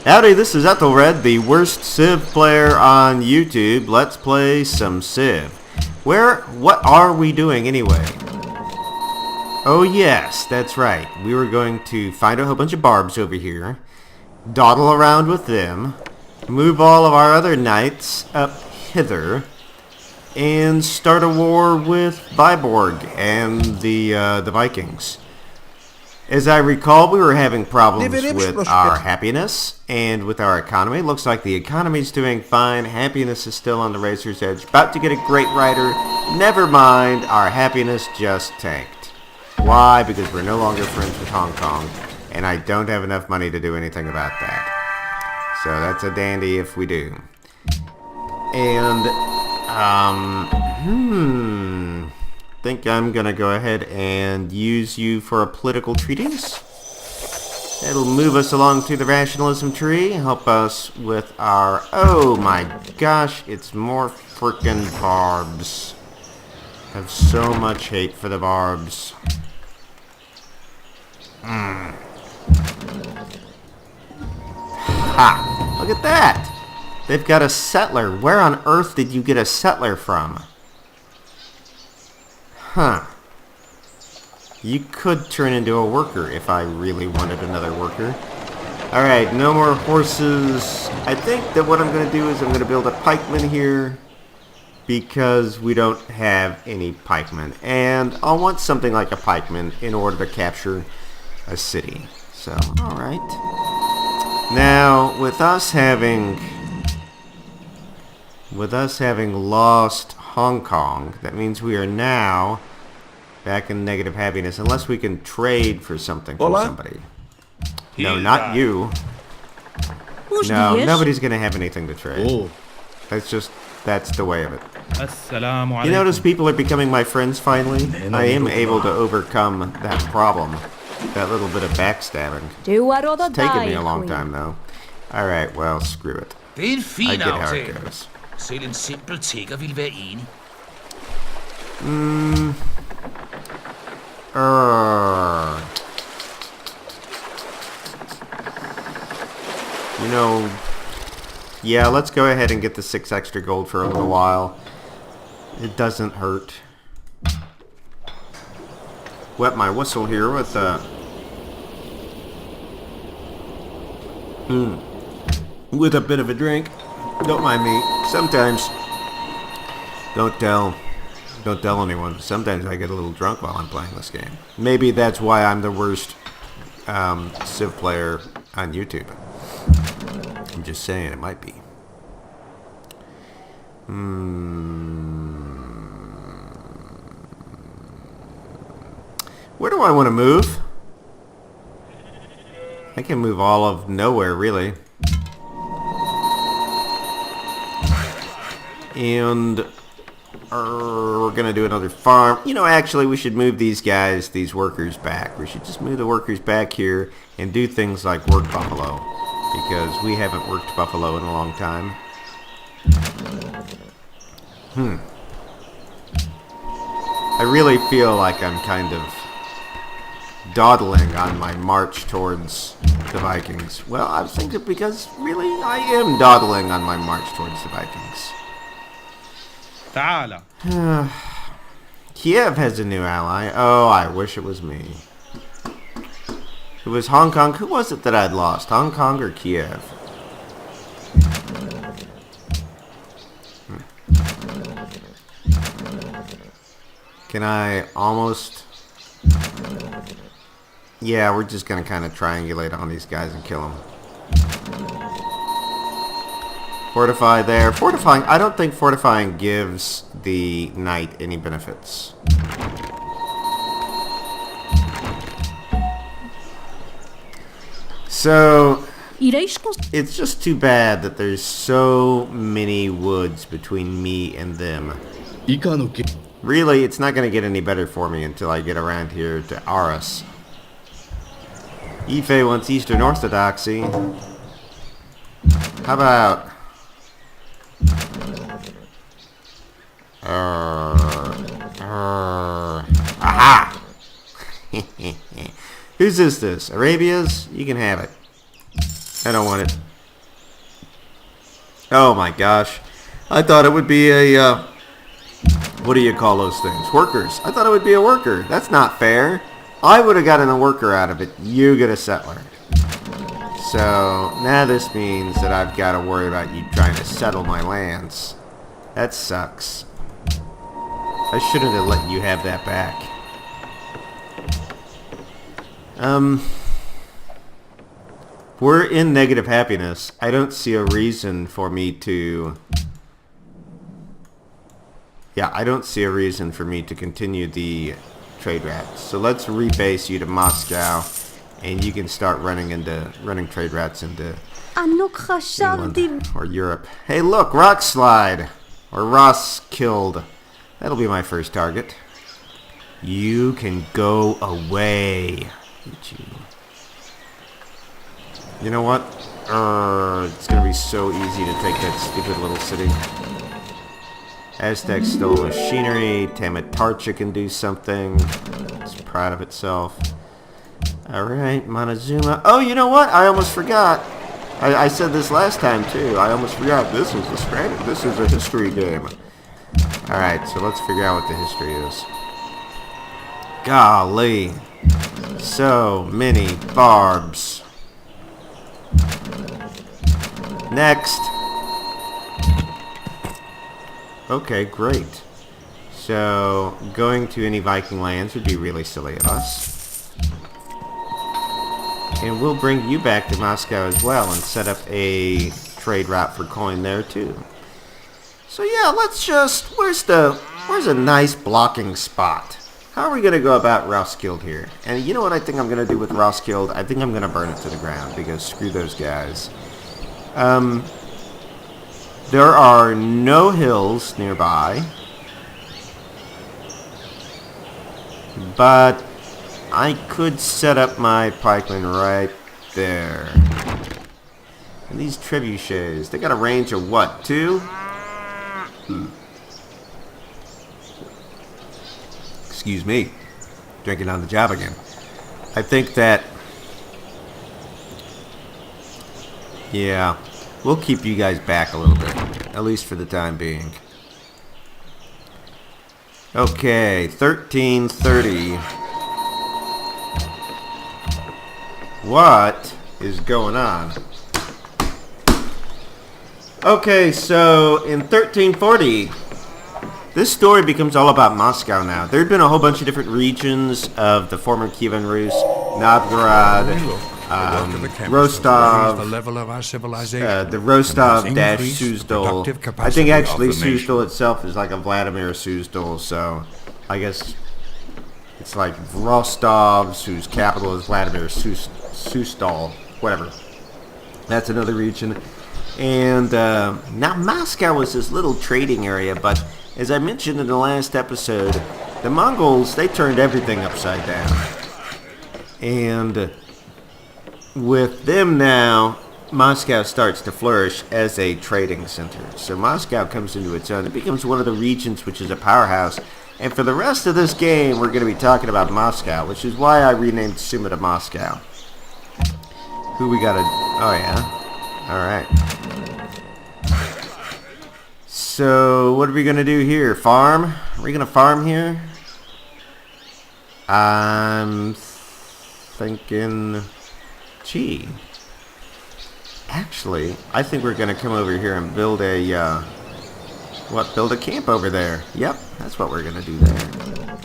Howdy, this is Ethelred, the worst Civ player on YouTube. Let's play some Civ. What are we doing anyway? Oh yes, that's right. We were going to find a whole bunch of barbs over here, dawdle around with them, move all of our other knights up hither, and start a war with Viborg and the Vikings. As I recall, we were having problems with our happiness and with our economy. Looks like the economy's doing fine. Happiness is still on the razor's edge. About to get a great writer. Never mind, our happiness just tanked. Why? Because we're no longer friends with Hong Kong, and I don't have enough money to do anything about that. So that's a dandy if we do. And, think I'm gonna go ahead and use you for a political treatise. It'll move us along through the rationalism tree, help us with our... Oh my gosh, it's more frickin' barbs. I have so much hate for the barbs. Ha! Look at that! They've got a settler. Where on earth did you get a settler from? Huh. You could turn into a worker if I really wanted another worker. Alright, no more horses. I think that what I'm going to do is I'm going to build a pikeman here because we don't have any pikemen. And I'll want something like a pikeman in order to capture a city. So, alright. Now, with us having lost Hong Kong, that means we are now back in negative happiness, unless we can trade for something from somebody. No, not you. No, nobody's gonna have anything to trade. That's the way of it. You notice people are becoming my friends finally? I am able to overcome that problem. That little bit of backstabbing. It's taken me a long time though. Alright, well, screw it. I get how it goes. Selv en simpel tigger ville være enig. You know, yeah, let's go ahead and get the 6 extra gold for a little while. It doesn't hurt. Wet my whistle here with a bit of a drink. Don't mind me. Sometimes, don't tell anyone. Sometimes I get a little drunk while I'm playing this game. Maybe that's why I'm the worst Civ player on YouTube. I'm just saying, it might be. Where do I want to move? I can move all of nowhere, really. And we're going to do another farm. You know, actually, we should move these workers back. We should just move the workers back here and do things like work buffalo. Because we haven't worked buffalo in a long time. I really feel like I'm kind of dawdling on my march towards the Vikings. Well, I was thinking because, really, I am dawdling on my march towards the Vikings. Kiev has a new ally. Oh, I wish it was me. It was Hong Kong. Who was it that I'd lost? Hong Kong or Kiev? Can I almost... Yeah, we're just going to kind of triangulate on these guys and kill them. Fortify there. Fortifying, I don't think fortifying gives the knight any benefits. So, it's just too bad that there's so many woods between me and them. Really, it's not going to get any better for me until I get around here to Aras. Ife wants Eastern Orthodoxy. How about... Aha! Whose is this? Arabia's? You can have it. I don't want it. Oh my gosh. I thought it would be a, what do you call those things? Workers. I thought it would be a worker. That's not fair. I would have gotten a worker out of it. You get a settler. So now this means that I've got to worry about you trying to settle my lands. That sucks. I shouldn't have let you have that back. We're in negative happiness. I don't see a reason for me to... Yeah, I don't see a reason for me to continue the trade routes. So let's rebase you to Moscow, and you can start running trade routes into England or Europe. Hey, look, Rock Slide or Ross killed. That'll be my first target. You can go away. You know what? It's gonna be so easy to take that stupid little city. Aztec stole machinery. Tamatarcha can do something. It's proud of itself. Alright, Montezuma. Oh, you know what? I almost forgot. I said this last time, too. I almost forgot. This is a strategy. This is a history game. Alright, so let's figure out what the history is. Golly. So many barbs. Next. Okay, great. So, going to any Viking lands would be really silly of us. And we'll bring you back to Moscow as well and set up a trade route for coin there too. So yeah, let's just... Where's a nice blocking spot? How are we going to go about Roskilde here? And you know what I think I'm going to do with Roskilde? I think I'm going to burn it to the ground because screw those guys. There are no hills nearby. But I could set up my pikemen right there. And these trebuchets, they got a range of what, 2? Excuse me. Drinking on the job again. I think that... Yeah, we'll keep you guys back a little bit. At least for the time being. Okay, 1330. What is going on? Okay, so in 1340, this story becomes all about Moscow now. There had been a whole bunch of different regions of the former Kievan Rus, Novgorod, Rostov, the Rostov-Suzdal. I think actually Suzdal itself is like a Vladimir Suzdal, so I guess it's like Rostov's, whose capital is Vladimir Suzdal, whatever. That's another region. And now Moscow was this little trading area, but as I mentioned in the last episode, the Mongols, they turned everything upside down. And with them now, Moscow starts to flourish as a trading center. So Moscow comes into its own. It becomes one of the regions which is a powerhouse. And for the rest of this game, we're going to be talking about Moscow, which is why I renamed Suma to Moscow. Who we got to... Oh, yeah. Alright. So, what are we going to do here? Farm? Are we going to farm here? I'm thinking... Gee. Actually, I think we're going to come over here and build a... build a camp over there. Yep, that's what we're going to do there.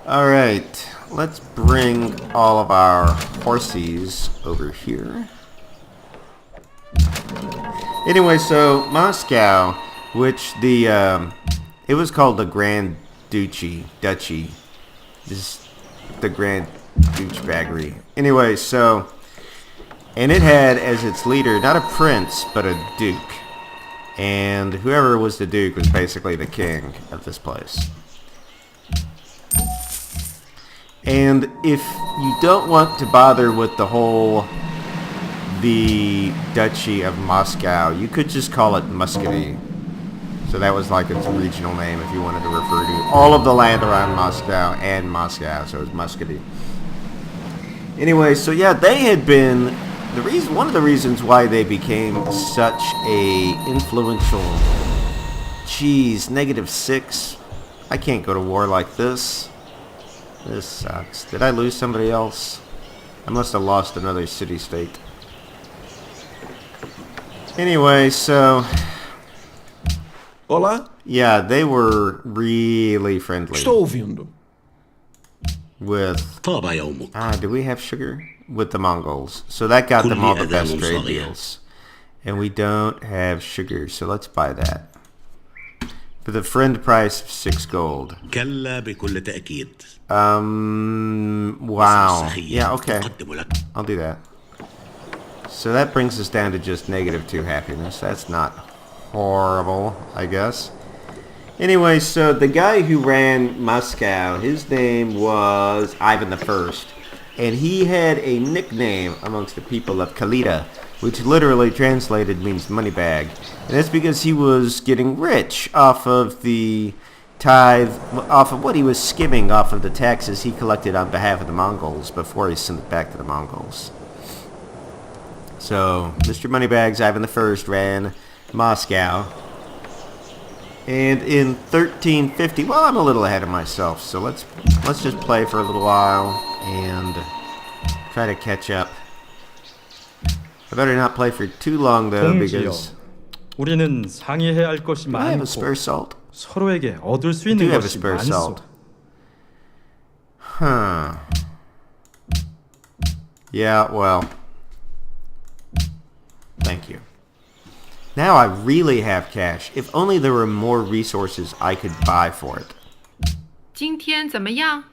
Alright, let's bring all of our horses over here. Anyway, so Moscow, which the, it was called the Grand Duchy. This is the Grand Douchebaggery. Anyway, so, and it had as its leader, not a prince, but a duke. And whoever was the duke was basically the king of this place. And if you don't want to bother with the Duchy of Moscow, you could just call it Muscovy. So that was like its regional name if you wanted to refer to all of the land around Moscow and Moscow. So it was Muscovy. Anyway, so yeah, they one of the reasons why they became such a influential... Jeez, -6. I can't go to war like this. This sucks. Did I lose somebody else? I must have lost another city-state. Anyway, so... Olá? Yeah, they were really friendly. Estou ouvindo. With... طاب يومك. do we have sugar? With the Mongols. So that got them all the best trade deals. And we don't have sugar, so let's buy that. For the friend price of 6 gold. كلا بكل تأكيد. Wow. Yeah, okay. I'll do that. So that brings us down to just -2 happiness. That's not horrible, I guess. Anyway, so the guy who ran Moscow, his name was Ivan the First, and he had a nickname amongst the people of Kalita, which literally translated means money bag. And that's because he was getting rich off of the tithe, off of what he was skimming off of the taxes he collected on behalf of the Mongols before he sent it back to the Mongols. So, Mr. Moneybags, Ivan the First, ran Moscow. And in 1350, well, I'm a little ahead of myself, so let's just play for a little while and try to catch up. I better not play for too long though, because 우리는 상의해야 할 것이 I have a 많고 spare salt. 서로에게 얻을 수 I do 있는 have a 것이 spare 많소. salt. Huh. Yeah, well. Thank you. Now I really have cash. If only there were more resources I could buy for it. 今天怎么样？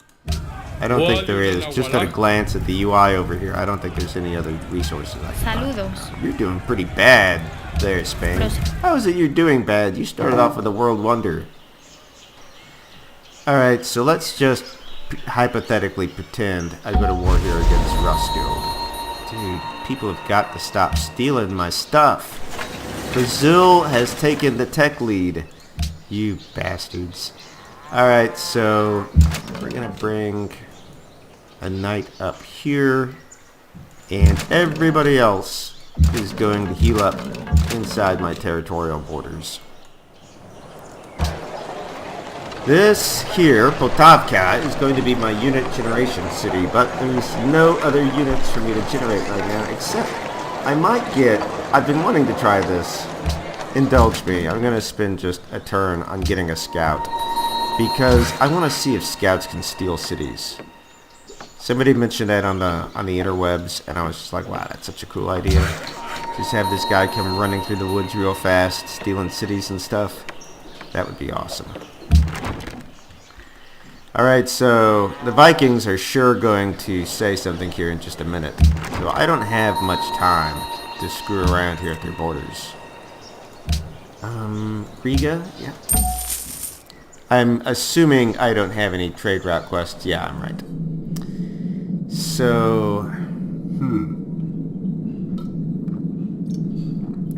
I don't think there is. Just at a glance at the UI over here, I don't think there's any other resources I can buy. Saludos. You're doing pretty bad there, Spain. How is it you're doing bad? You started off with a world wonder. Alright, so let's just hypothetically pretend I go to war here against Roskilde. Dude, people have got to stop stealing my stuff. Brazil has taken the tech lead. You bastards. Alright, so we're gonna bring a knight up here, and everybody else is going to heal up inside my territorial borders. This here, Poltavka, is going to be my unit generation city, but there's no other units for me to generate right now, except I might get... I've been wanting to try this. Indulge me. I'm going to spend just a turn on getting a scout, because I want to see if scouts can steal cities. Somebody mentioned that on the interwebs, and I was just like, wow, that's such a cool idea. Just have this guy come running through the woods real fast, stealing cities and stuff. That would be awesome. Alright, so the Vikings are sure going to say something here in just a minute. So I don't have much time to screw around here at their borders. Riga? Yeah. I'm assuming I don't have any trade route quests. Yeah, I'm right. So,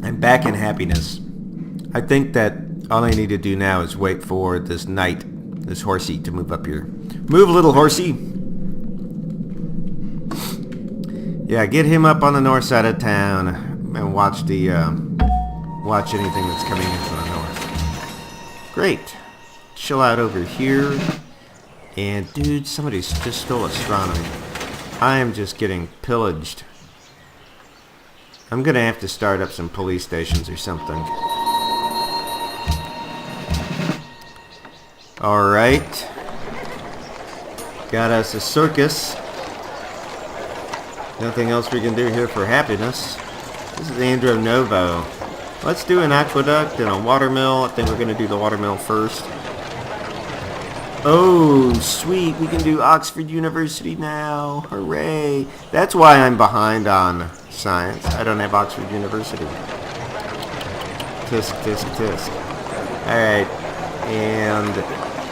I'm back in happiness. I think that all I need to do now is wait for this knight, this horsey, to move up here. Move, little horsey! Yeah, get him up on the north side of town and watch the, watch anything that's coming in from the north. Great. Chill out over here. And, dude, somebody's just stole astronomy. I am just getting pillaged. I'm gonna have to start up some police stations or something. Alright. Got us a circus. Nothing else we can do here for happiness. This is Andro Novo. Let's do an aqueduct and a watermill. I think we're gonna do the watermill first. Oh, sweet. We can do Oxford University now. Hooray. That's why I'm behind on science. I don't have Oxford University. Tisk, tisk, tisk. Alright. And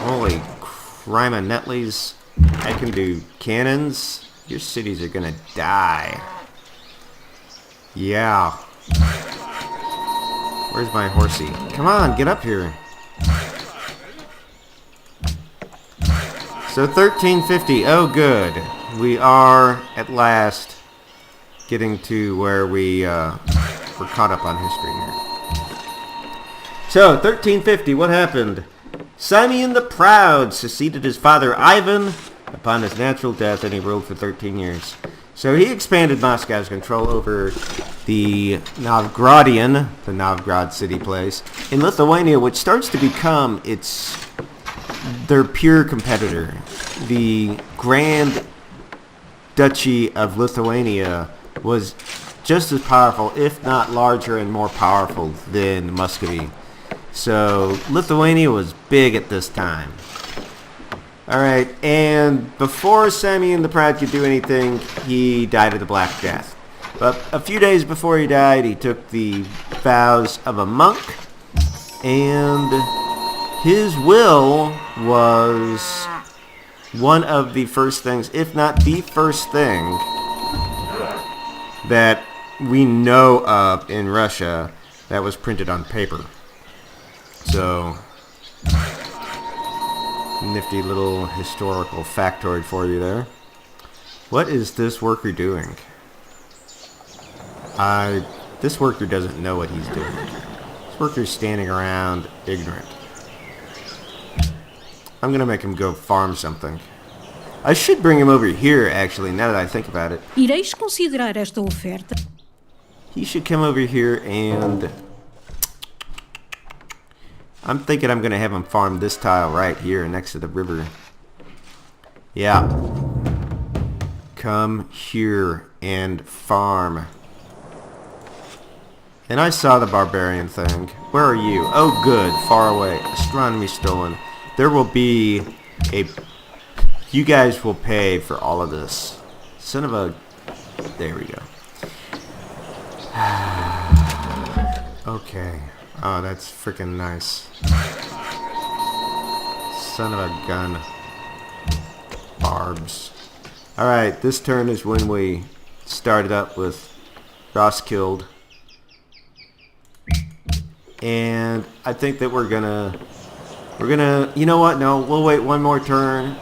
holy crima Netleys. I can do cannons. Your cities are gonna die. Yeah. Where's my horsey? Come on, get up here. So 1350. Oh, good. We are at last getting to where we're caught up on history here. So, 1350, what happened? Simeon the Proud succeeded his father Ivan upon his natural death, and he ruled for 13 years. So he expanded Moscow's control over the Novgorodian, the Novgorod city place, in Lithuania, which starts to become their pure competitor. The Grand Duchy of Lithuania was just as powerful, if not larger and more powerful than Muscovy. So Lithuania was big at this time. Alright, and before Simeon the Proud could do anything, he died of the Black Death. But a few days before he died, he took the vows of a monk, and his will was one of the first things, if not the first thing, that we know of in Russia that was printed on paper. So, nifty little historical factoid for you there. What is this worker doing? This worker doesn't know what he's doing. This worker's standing around ignorant. I'm gonna make him go farm something. I should bring him over here, actually, now that I think about it. Ireis considerar esta oferta. He should come over here and... I'm thinking I'm gonna have him farm this tile right here next to the river. Yeah. Come here and farm. And I saw the barbarian thing. Where are you? Oh good, far away. Astronomy stolen. There will be a... You guys will pay for all of this. Son of a... There we go. Okay. Oh, that's freaking nice. Son of a gun. Barbs. Alright, this turn is when we started up with Roskilde. And I think that we're gonna, you know what, no, we'll wait one more turn.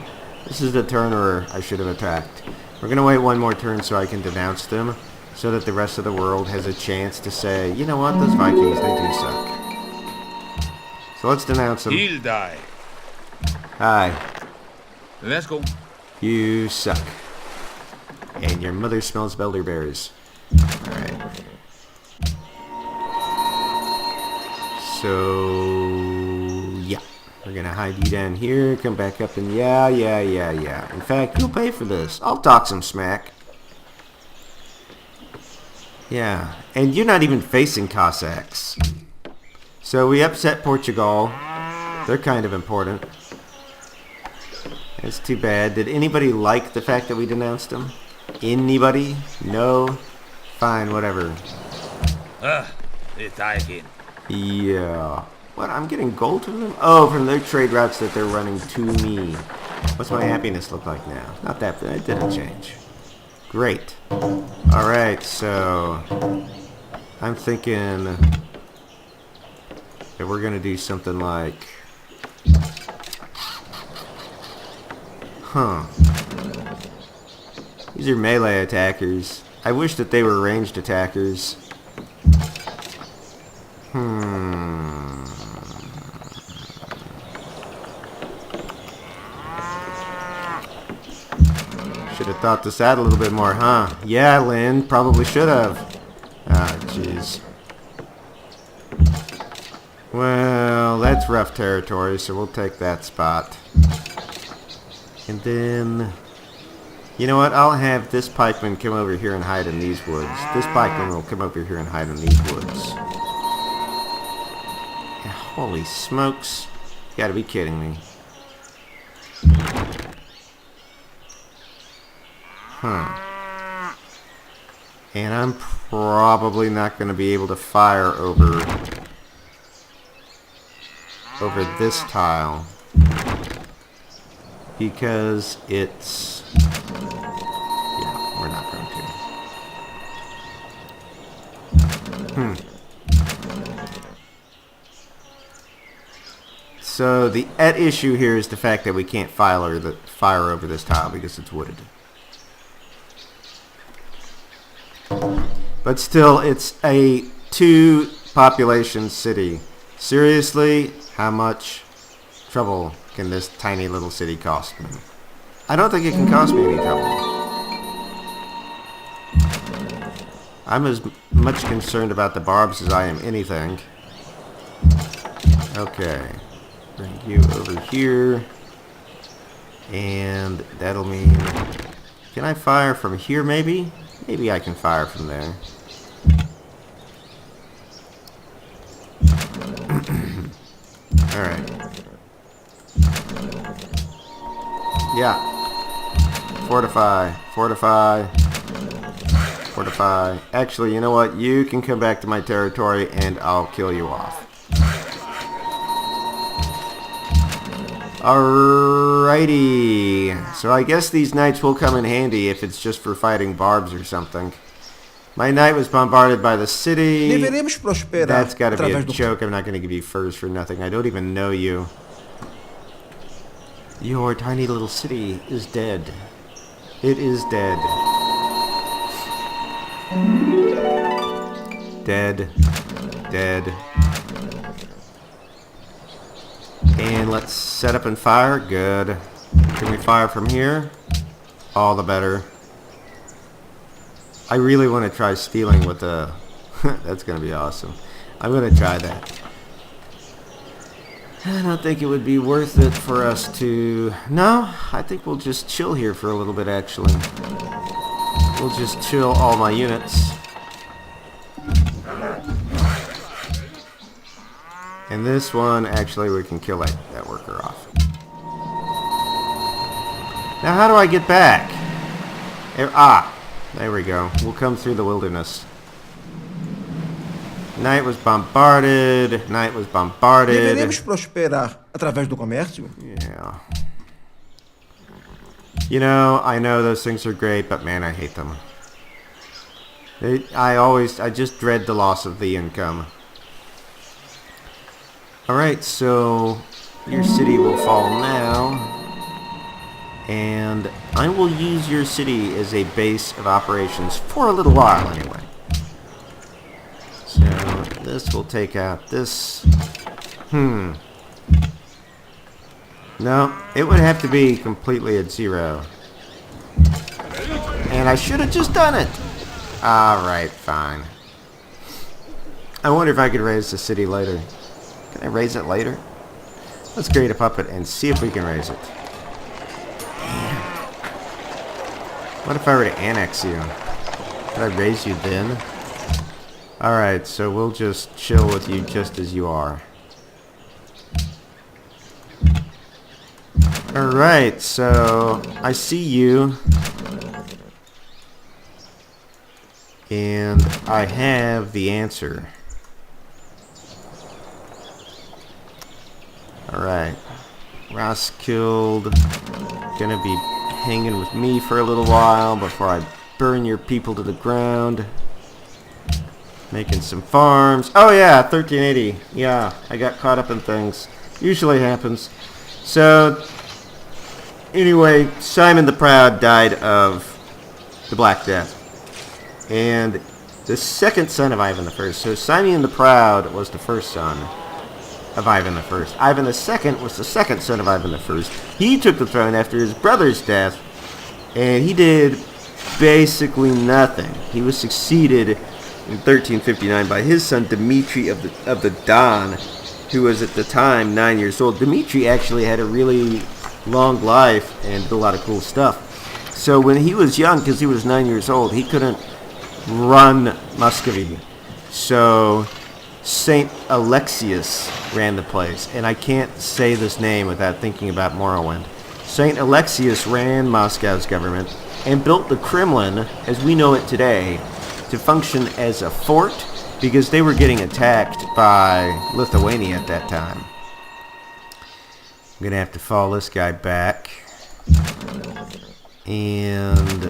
This is the turn where I should have attacked. We're gonna wait one more turn so I can denounce them, so that the rest of the world has a chance to say, you know what, those Vikings, they do suck. So let's denounce them. He'll die. Hi. Let's go. You suck. And your mother smells elderberries. Alright. So, yeah. We're gonna hide you down here, come back up and yeah. In fact, you'll pay for this. I'll talk some smack. Yeah, and you're not even facing Cossacks. So we upset Portugal. They're kind of important. That's too bad. Did anybody like the fact that we denounced them? Anybody? No? Fine, whatever. They die again. Yeah. What? I'm getting gold from them? Oh, from their trade routes that they're running to me. What's my happiness look like now? Not that, it didn't change. Great. Alright, so I'm thinking that we're gonna do something like, these are melee attackers. I wish that they were ranged attackers. Should have thought this out a little bit more, huh? Yeah, Lynn, probably should have. Ah, jeez. Well, that's rough territory, so we'll take that spot. And then... You know what? I'll have this pikeman come over here and hide in these woods. This pikeman will come over here and hide in these woods. Holy smokes. You gotta be kidding me. And I'm probably not going to be able to fire over this tile because it's... Yeah, we're not going to. So the at issue here is the fact that we can't fire over this tile because it's wooded. But still, it's a 2 population city. Seriously, how much trouble can this tiny little city cost me? I don't think it can cost me any trouble. I'm as much concerned about the barbs as I am anything. Okay. Bring you over here. And that'll mean... Can I fire from here, maybe? Maybe I can fire from there. Alright. Yeah. Fortify. Fortify. Fortify. Actually, you know what? You can come back to my territory and I'll kill you off. Alrighty. So I guess these knights will come in handy if it's just for fighting barbs or something. My knight was bombarded by the city. Deveremos prosperar. That's gotta be a através do- joke. I'm not gonna give you furs for nothing. I don't even know you. Your tiny little city is dead. It is dead. Dead. Dead. And let's set up and fire. Good. Can we fire from here? All the better. I really want to try stealing with the... That's going to be awesome. I'm going to try that. I don't think it would be worth it for us to... No, I think we'll just chill here for a little bit, actually. We'll just chill all my units. And this one, actually, we can kill that worker off. Now, how do I get back? There we go. We'll come through the wilderness. Knight was bombarded. Knight was bombarded. Deveremos prosperar através do comércio. Yeah. You know, I know those things are great, but man, I hate them. I just dread the loss of the income. Alright, so your city will fall now. And I will use your city as a base of operations for a little while anyway. So this will take out this. No, it would have to be completely at 0. And I should have just done it. Alright, fine. I wonder if I could raise the city later. Can I raise it later? Let's create a puppet and see if we can raise it. Damn. What if I were to annex you? Could I raise you then? Alright, so we'll just chill with you just as you are. Alright, so I see you. And I have the answer. Alright. Ross killed. Gonna be hanging with me for a little while before I burn your people to the ground. Making some farms. Oh yeah, 1380. Yeah, I got caught up in things. Usually happens. So, anyway, Simon the Proud died of the Black Death. And the second son of Ivan I. So Simon the Proud was the first son of Ivan I. Ivan II was the second son of Ivan I. He took the throne after his brother's death, and he did basically nothing. He was succeeded in 1359 by his son Dmitri of the Don, who was at the time 9 years old. Dmitri actually had a really long life and did a lot of cool stuff. So when he was young, because he was 9 years old, he couldn't run Muscovy. So Saint Alexius ran the place, and I can't say this name without thinking about Morrowind. Saint Alexius ran Moscow's government and built the Kremlin, as we know it today, to function as a fort, because they were getting attacked by Lithuania at that time. I'm gonna have to fall this guy back. And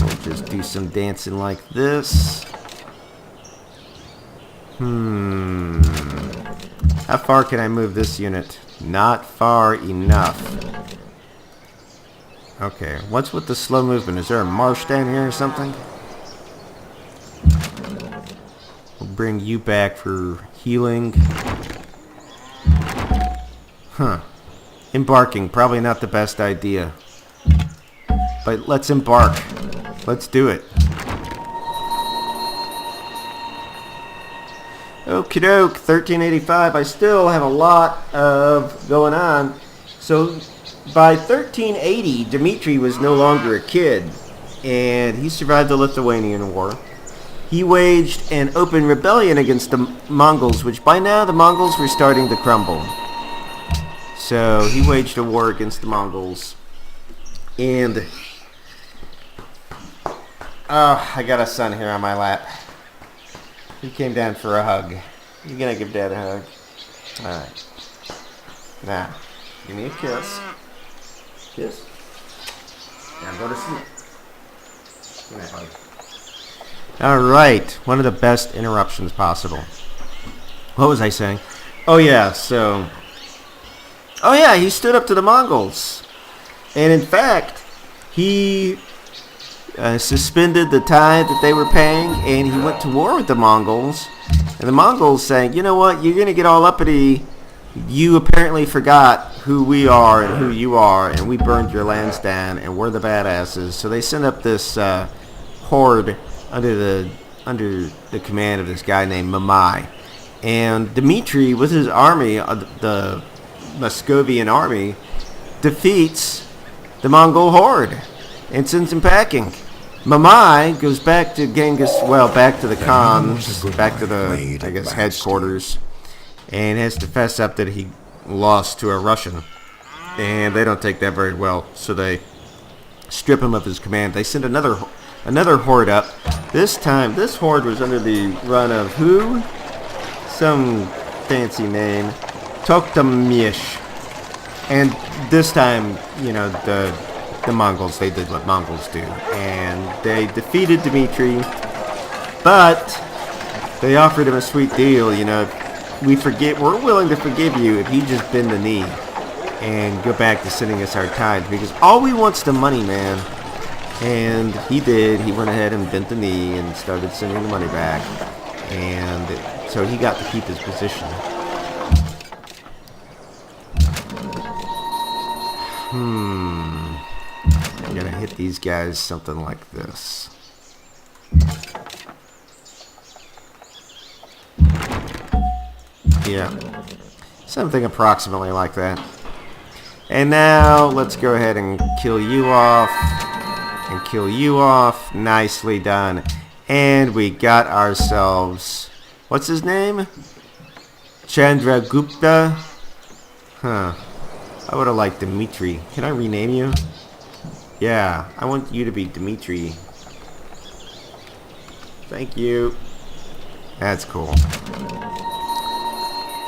we'll just do some dancing like this. How far can I move this unit? Not far enough. Okay, what's with the slow movement? Is there a marsh down here or something? We'll bring you back for healing. Huh. Embarking, probably not the best idea. But let's embark. Let's do it. Okie doke, 1385. I still have a lot of going on. So by 1380, Dmitri was no longer a kid, and he survived the Lithuanian War. He waged an open rebellion against the Mongols, which by now the Mongols were starting to crumble. So he waged a war against the Mongols. And I got a son here on my lap. He came down for a hug. You gonna give Dad a hug? Alright. Now, give me a kiss. Kiss. Now go to sleep. Give me a hug. Alright, one of the best interruptions possible. What was I saying? Oh yeah, he stood up to the Mongols. And in fact, he suspended the tithe that they were paying, and he went to war with the Mongols. And the Mongols saying, you know what, you're going to get all uppity. You apparently forgot who we are and who you are, and we burned your lands down, and we're the badasses. So they sent up this horde under the command of this guy named Mamai. And Dmitri, with his army, the Muscovian army, defeats the Mongol horde and sends him packing. Mamai goes back to back to the Khans, back to the, I guess, headquarters, and has to fess up that he lost to a Russian. And they don't take that very well, so they strip him of his command. They send another horde up. This time, this horde was under the run of who? Some fancy name. Tokhtamish. And this time, you know, the Mongols, they did what Mongols do. And they defeated Dmitri, but they offered him a sweet deal, you know. We're willing to forgive you if you just bend the knee and go back to sending us our tithe, because all we want's the money, man. And he did. He went ahead and bent the knee and started sending the money back. And so he got to keep his position. I'm gonna hit these guys something like this. Yeah. Something approximately like that. And now let's go ahead and kill you off. And kill you off. Nicely done. And we got ourselves... What's his name? Chandragupta? Huh. I would have liked Dmitri. Can I rename you? Yeah, I want you to be Dmitri. Thank you. That's cool.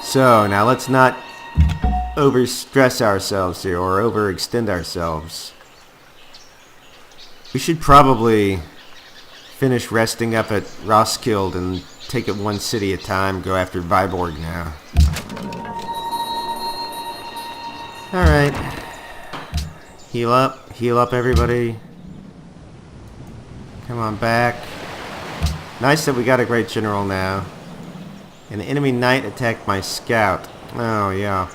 So, now let's not overstress ourselves here or overextend ourselves. We should probably finish resting up at Roskilde and take it one city at a time, go after Viborg now. Alright. Heal up everybody. Come on back. Nice that we got a great general now. An enemy knight attacked my scout. Oh, yeah.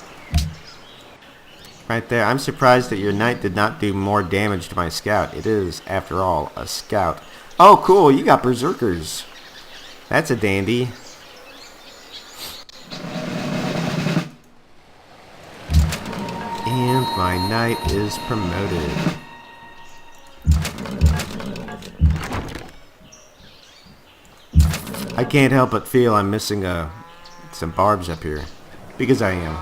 Right there. I'm surprised that your knight did not do more damage to my scout. It is, after all, a scout. Oh, cool. You got berserkers. That's a dandy. And my knight is promoted. I can't help but feel I'm missing some barbs up here. Because I am.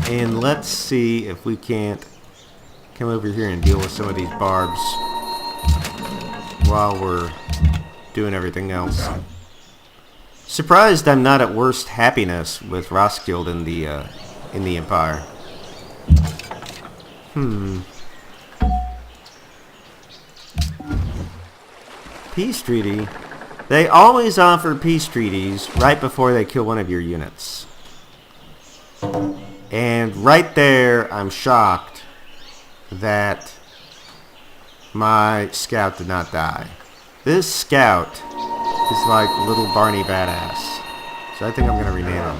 And let's see if we can't come over here and deal with some of these barbs while we're doing everything else. Surprised I'm not at worst happiness with Roskilde in the Empire. Peace treaty. They always offer peace treaties right before they kill one of your units. And right there, I'm shocked that my scout did not die. This scout is like little Barney Badass. So I think I'm going to rename him.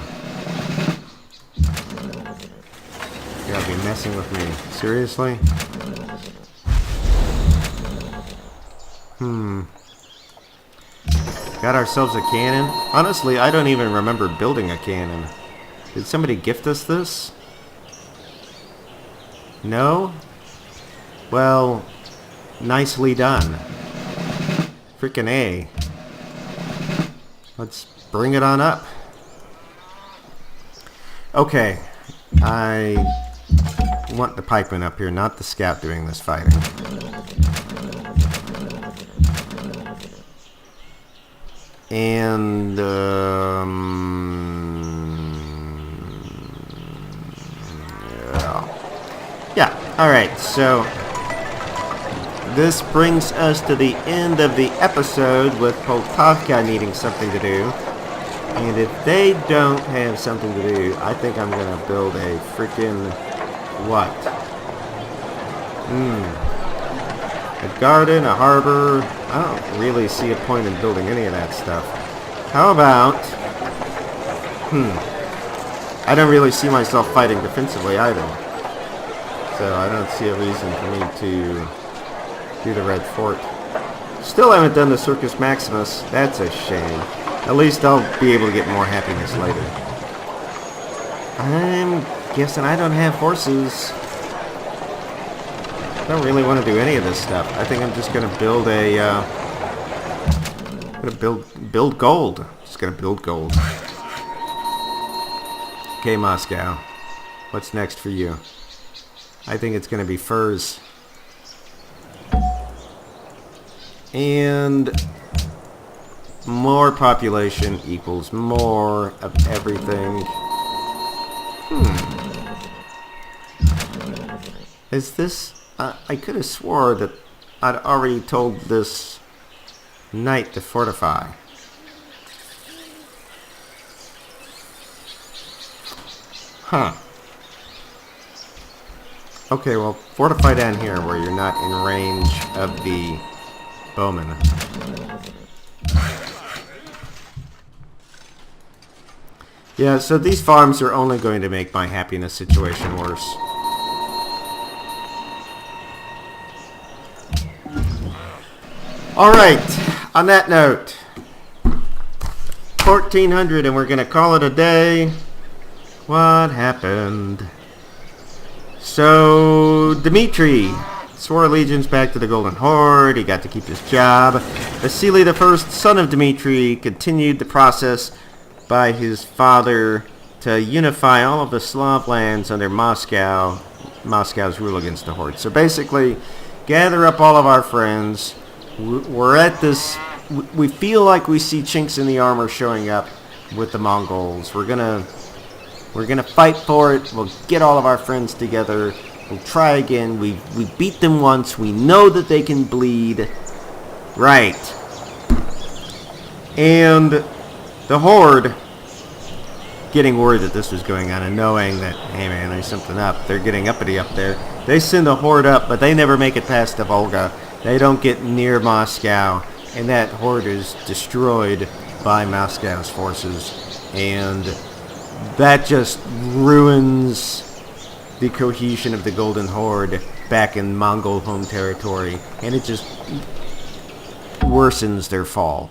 You gotta be messing with me. Seriously? Got ourselves a cannon? Honestly, I don't even remember building a cannon. Did somebody gift us this? No? Well, nicely done. Freaking A. Let's bring it on up. Okay. I want the pikeman up here, not the scout doing this fighting. And, yeah, alright, so this brings us to the end of the episode with Poltavka needing something to do. And if they don't have something to do, I think I'm going to build a freaking what? A garden, a harbor. I don't really see a point in building any of that stuff. How about... I don't really see myself fighting defensively either. So I don't see a reason for me to do the Red Fort. Still haven't done the Circus Maximus. That's a shame. At least I'll be able to get more happiness later. I'm guessing I don't have horses. I don't really want to do any of this stuff. I think I'm just going to build a... build gold. Just going to build gold. Okay, Moscow. What's next for you? I think it's going to be furs. And... more population equals more of everything. Is this... I could have swore that I'd already told this knight to fortify. Huh. Okay, well, fortify down here where you're not in range of the bowman. Yeah, so these farms are only going to make my happiness situation worse. Alright, on that note, 1400 and we're going to call it a day. What happened? So, Dmitri swore allegiance back to the Golden Horde. He got to keep his job. Vasily I, son of Dmitri, continued the process by his father to unify all of the Slav lands under Moscow's rule against the Horde. So basically, gather up all of our friends. We're at this... We feel like we see chinks in the armor showing up with the Mongols. We're gonna fight for it. We'll get all of our friends together. We'll try again. We beat them once. We know that they can bleed. Right. And the Horde, getting word that this was going on and knowing that, hey man, there's something up. They're getting uppity up there. They send the Horde up, but they never make it past the Volga. They don't get near Moscow. And that Horde is destroyed by Moscow's forces. And that just ruins the cohesion of the Golden Horde back in Mongol home territory. And it just worsens their fall.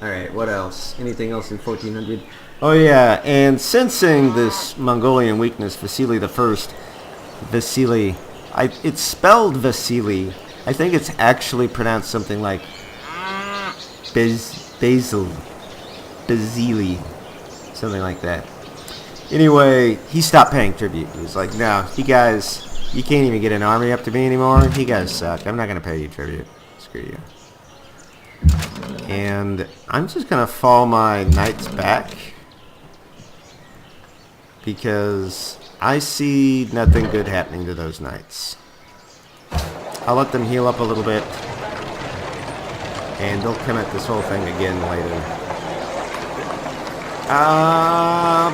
Alright, what else? Anything else in 1400? Oh yeah, and sensing this Mongolian weakness, Vasily I, it's spelled Vasily. I think it's actually pronounced something like Basili. Something like that. Anyway, he stopped paying tribute. He was like, no, you guys, you can't even get an army up to me anymore. You guys suck. I'm not going to pay you tribute. Screw you. And I'm just going to fall my knights back. Because I see nothing good happening to those knights. I'll let them heal up a little bit. And they'll come at this whole thing again later.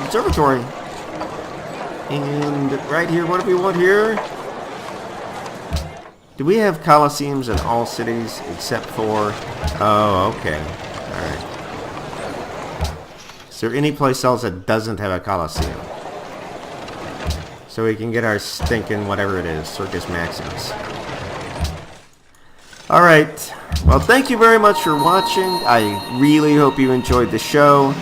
Observatory. And right here, what do we want here? Do we have coliseums in all cities except for... Oh, okay. Alright. Is there any place else that doesn't have a coliseum? So we can get our stinking whatever it is, Circus Maximus. Alright. Well, thank you very much for watching. I really hope you enjoyed the show.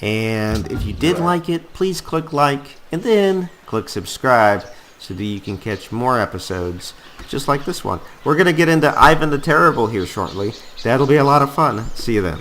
And if you did like it, please click like and then click subscribe so that you can catch more episodes just like this one. We're going to get into Ivan the Terrible here shortly. That'll be a lot of fun. See you then.